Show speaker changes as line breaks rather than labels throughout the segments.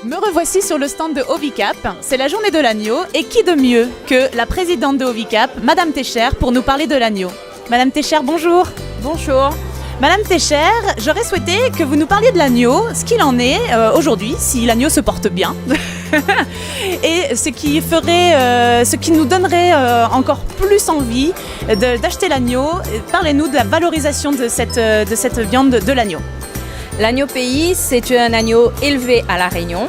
Me revoici sur le stand de Ovicap. C'est la journée de l'agneau et qui de mieux que la présidente de Ovicap, Madame Técher, pour nous parler de l'agneau. Madame Técher, bonjour.
Bonjour.
Madame Técher, j'aurais souhaité que vous nous parliez de l'agneau, ce qu'il en est aujourd'hui, si l'agneau se porte bien, et ce qui nous donnerait encore plus envie d'acheter l'agneau. Parlez-nous de la valorisation de cette viande de l'agneau.
L'agneau pays, c'est un agneau élevé à La Réunion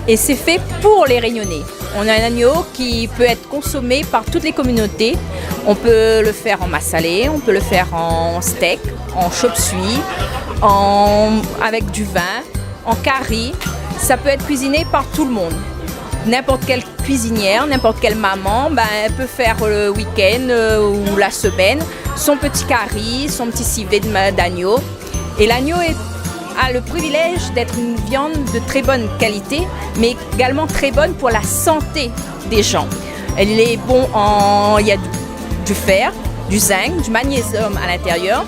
et c'est fait pour les Réunionnais. On a un agneau qui peut être consommé par toutes les communautés. On peut le faire en masse salée, on peut le faire en steak, en chop-suey, avec du vin, en curry. Ça peut être cuisiné par tout le monde. N'importe quelle cuisinière, n'importe quelle maman, elle peut faire le week-end ou la semaine son petit curry, son petit civet d'agneau. Et l'agneau a le privilège d'être une viande de très bonne qualité, mais également très bonne pour la santé des gens. Elle est bon il y a du fer, du zinc, du magnésium à l'intérieur.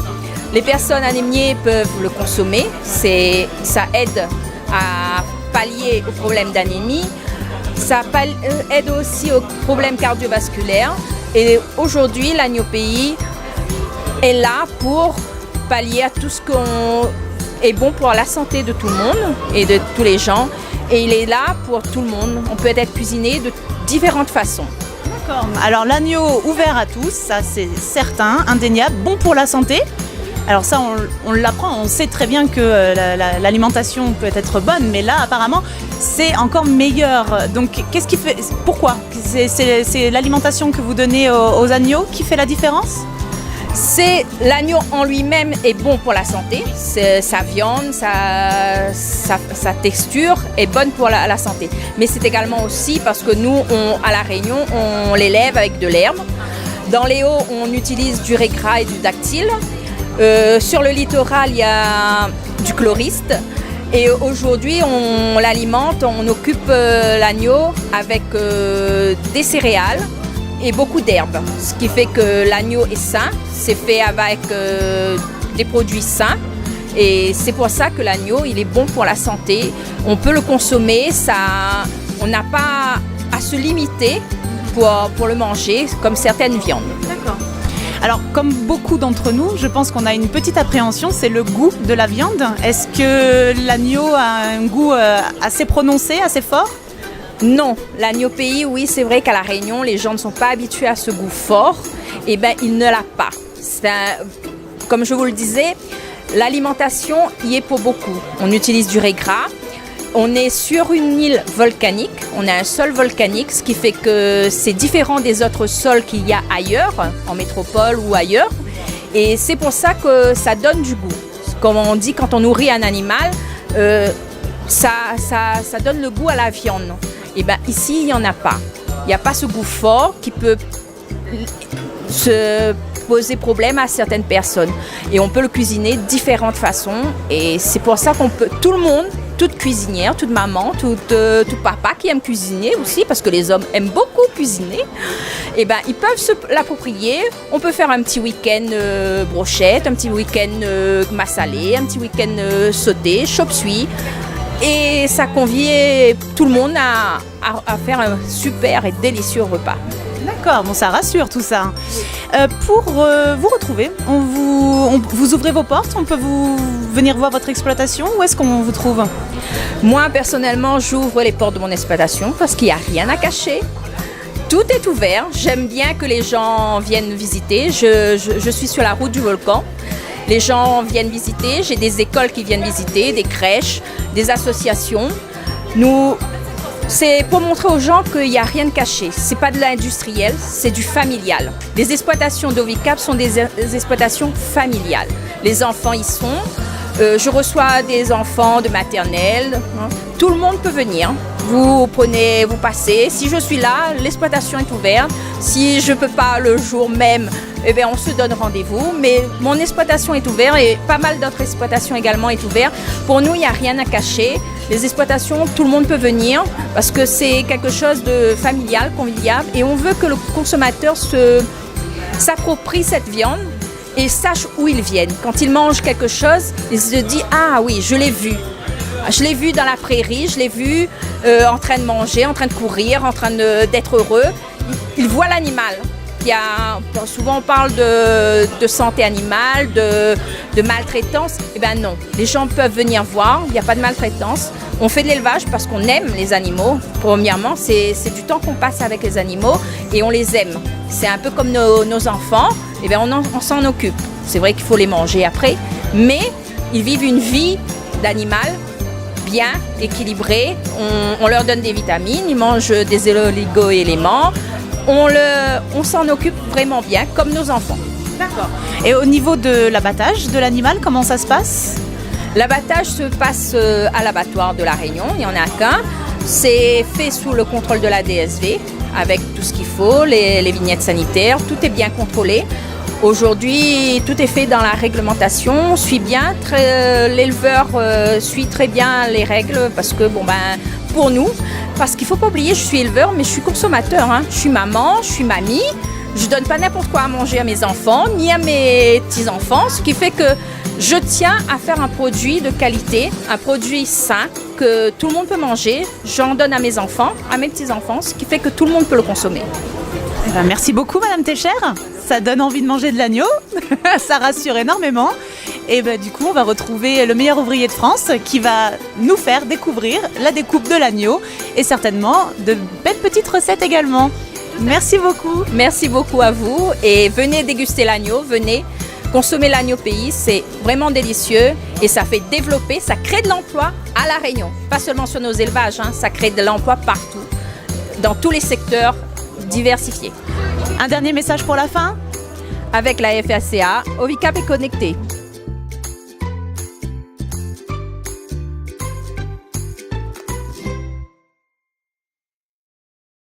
Les personnes anémiées peuvent le consommer. Ça aide à pallier aux problèmes d'anémie. Ça aide aussi aux problèmes cardiovasculaires. Et aujourd'hui, l'agneau pays est là pour pallier à tout ce qu'on est bon pour la santé de tout le monde et de tous les gens. Et il est là pour tout le monde. On peut être cuisiné de différentes façons.
D'accord. Alors l'agneau ouvert à tous, ça c'est certain, indéniable, bon pour la santé. Alors ça, on l'apprend, on sait très bien que l'alimentation peut être bonne, mais là apparemment c'est encore meilleur. Donc qu'est-ce qui fait, pourquoi c'est l'alimentation que vous donnez aux agneaux qui fait la différence ?
L'agneau en lui-même est bon pour la santé. Sa viande, sa texture est bonne pour la santé. Mais c'est également aussi parce que nous, à La Réunion, on l'élève avec de l'herbe. Dans les hauts, on utilise du régras et du dactyle. Sur le littoral, il y a du chloriste. Et aujourd'hui, on l'alimente, on occupe l'agneau avec des céréales et beaucoup d'herbes, ce qui fait que l'agneau est sain, c'est fait avec des produits sains et c'est pour ça que l'agneau il est bon pour la santé. On peut le consommer, on n'a pas à se limiter pour le manger comme certaines viandes.
D'accord. Alors comme beaucoup d'entre nous, je pense qu'on a une petite appréhension, c'est le goût de la viande. Est-ce que l'agneau a un goût assez prononcé, assez fort ?
Non, l'agneau pays, oui, c'est vrai qu'à La Réunion, les gens ne sont pas habitués à ce goût fort. Eh bien, il ne l'a pas. Comme je vous le disais, l'alimentation y est pour beaucoup. On utilise du régras. On est sur une île volcanique. On a un sol volcanique, ce qui fait que c'est différent des autres sols qu'il y a ailleurs, en métropole ou ailleurs. Et c'est pour ça que ça donne du goût. Comme on dit, quand on nourrit un animal, ça donne le goût à la viande. Et bien ici, il n'y en a pas. Il n'y a pas ce goût fort qui peut se poser problème à certaines personnes. Et on peut le cuisiner de différentes façons. Et c'est pour ça qu'on peut, tout le monde, toute cuisinière, toute maman, tout papa qui aime cuisiner aussi, parce que les hommes aiment beaucoup cuisiner, et ben ils peuvent se l'approprier. On peut faire un petit week-end brochette, un petit week-end masse salée, un petit week-end sauté, chop-suey. Et ça convie tout le monde à faire un super et délicieux repas.
D'accord, bon ça rassure tout ça. Pour vous retrouver, vous ouvrez vos portes, on peut venir voir votre exploitation, où est-ce qu'on vous trouve ?
Moi personnellement, j'ouvre les portes de mon exploitation parce qu'il n'y a rien à cacher. Tout est ouvert, j'aime bien que les gens viennent visiter, je suis sur la route du volcan. Les gens viennent visiter, j'ai des écoles qui viennent visiter, des crèches, des associations. C'est pour montrer aux gens qu'il n'y a rien de caché. Ce n'est pas de l'industriel, c'est du familial. Les exploitations d'Ovicap sont des exploitations familiales. Les enfants y sont. Je reçois des enfants de maternelle. Tout le monde peut venir. Vous passez. Si je suis là, l'exploitation est ouverte. Si je ne peux pas le jour même, eh bien, on se donne rendez-vous. Mais mon exploitation est ouverte et pas mal d'autres exploitations également est ouverte. Pour nous, il n'y a rien à cacher. Les exploitations, tout le monde peut venir parce que c'est quelque chose de familial, convivial. Et on veut que le consommateur s'approprie cette viande et sache où ils viennent. Quand ils mangent quelque chose, ils se disent « Ah oui, je l'ai vu ». Je l'ai vu dans la prairie, je l'ai vu en train de manger, en train de courir, en train d'être heureux. Il voit l'animal. Souvent on parle de santé animale, de maltraitance. Eh bien non, les gens peuvent venir voir, il n'y a pas de maltraitance. On fait de l'élevage parce qu'on aime les animaux. Premièrement, c'est du temps qu'on passe avec les animaux et on les aime. C'est un peu comme nos enfants, eh bien on s'en occupe. C'est vrai qu'il faut les manger après, mais ils vivent une vie d'animal bien équilibrée. On leur donne des vitamines, ils mangent des oligo-éléments. On s'en occupe vraiment bien, comme nos enfants.
D'accord. Et au niveau de l'abattage de l'animal, comment ça se passe ?
L'abattage se passe à l'abattoir de La Réunion, il n'y en a qu'un. C'est fait sous le contrôle de la DSV, avec tout ce qu'il faut, les vignettes sanitaires, tout est bien contrôlé. Aujourd'hui, tout est fait dans la réglementation, on suit bien, l'éleveur suit très bien les règles parce que, pour nous, parce qu'il ne faut pas oublier, je suis éleveur, mais je suis consommateur. Hein. Je suis maman, je suis mamie, je ne donne pas n'importe quoi à manger à mes enfants, ni à mes petits-enfants, ce qui fait que je tiens à faire un produit de qualité, un produit sain, que tout le monde peut manger. J'en donne à mes enfants, à mes petits-enfants, ce qui fait que tout le monde peut le consommer.
Eh ben, merci beaucoup Madame Técher, ça donne envie de manger de l'agneau, ça rassure énormément. Et ben, du coup on va retrouver le meilleur ouvrier de France qui va nous faire découvrir la découpe de l'agneau et certainement de belles petites recettes également. Merci beaucoup.
Merci beaucoup à vous et venez déguster l'agneau, venez consommer l'agneau pays, c'est vraiment délicieux et ça fait développer, ça crée de l'emploi à La Réunion. Pas seulement sur nos élevages, hein, ça crée de l'emploi partout, dans tous les secteurs diversifiés.
Un dernier message pour la fin ?
Avec la FACA, Ovicap est connecté.